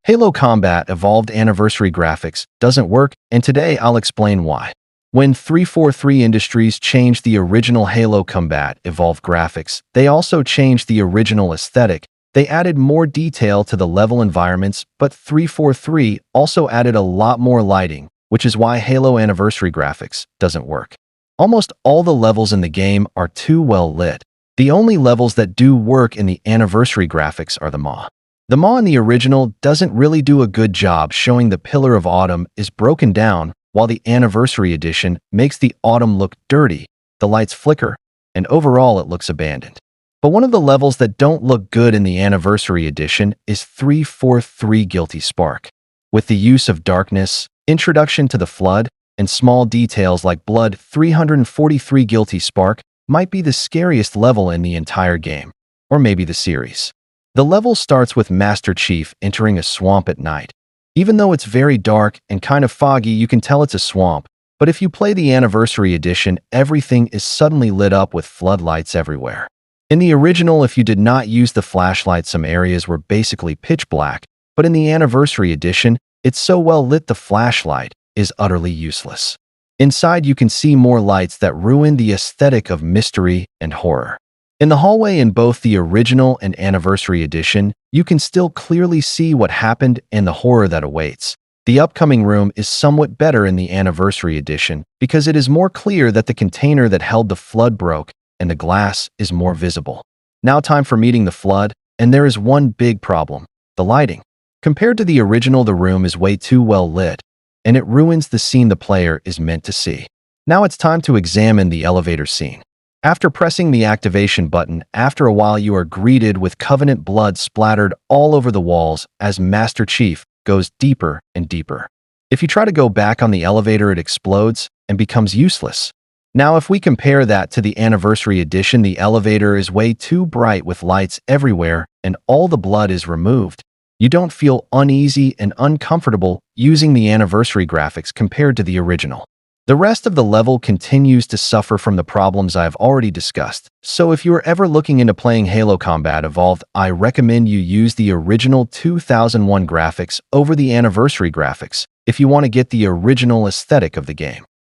Halo Combat Evolved Anniversary Graphics doesn't work, and today I'll explain why. When 343 Industries changed the original Halo Combat Evolved graphics, they also changed the original aesthetic. They added more detail to the level environments, but 343 also added a lot more lighting, which is why Halo Anniversary Graphics doesn't work. Almost all the levels in the game are too well lit. The only levels that do work in the Anniversary graphics are the Maw. The Maw in the original doesn't really do a good job showing the Pillar of Autumn is broken down, while the Anniversary Edition makes the autumn look dirty, the lights flicker, and overall it looks abandoned. But one of the levels that don't look good in the Anniversary Edition is 343 Guilty Spark. With the use of darkness, introduction to the flood, and small details like blood, 343 Guilty Spark might be the scariest level in the entire game, or maybe the series. The level starts with Master Chief entering a swamp at night. Even though it's very dark and kind of foggy, you can tell it's a swamp, but if you play the Anniversary Edition, everything is suddenly lit up with floodlights everywhere. In the original, if you did not use the flashlight, some areas were basically pitch black, but in the Anniversary Edition, it's so well lit the flashlight is utterly useless. Inside, you can see more lights that ruin the aesthetic of mystery and horror. In the hallway in both the original and Anniversary Edition, you can still clearly see what happened and the horror that awaits. The upcoming room is somewhat better in the Anniversary Edition because it is more clear that the container that held the flood broke and the glass is more visible. Now time for meeting the flood, and there is one big problem: the lighting. Compared to the original, the room is way too well lit, and it ruins the scene the player is meant to see. Now it's time to examine the elevator scene. After pressing the activation button, after a while you are greeted with Covenant blood splattered all over the walls as Master Chief goes deeper and deeper. If you try to go back on the elevator, it explodes and becomes useless. Now if we compare that to the Anniversary Edition, the elevator is way too bright with lights everywhere and all the blood is removed. You don't feel uneasy and uncomfortable using the Anniversary graphics compared to the original. The rest of the level continues to suffer from the problems I have already discussed, so if you are ever looking into playing Halo Combat Evolved, I recommend you use the original 2001 graphics over the Anniversary graphics if you want to get the original aesthetic of the game.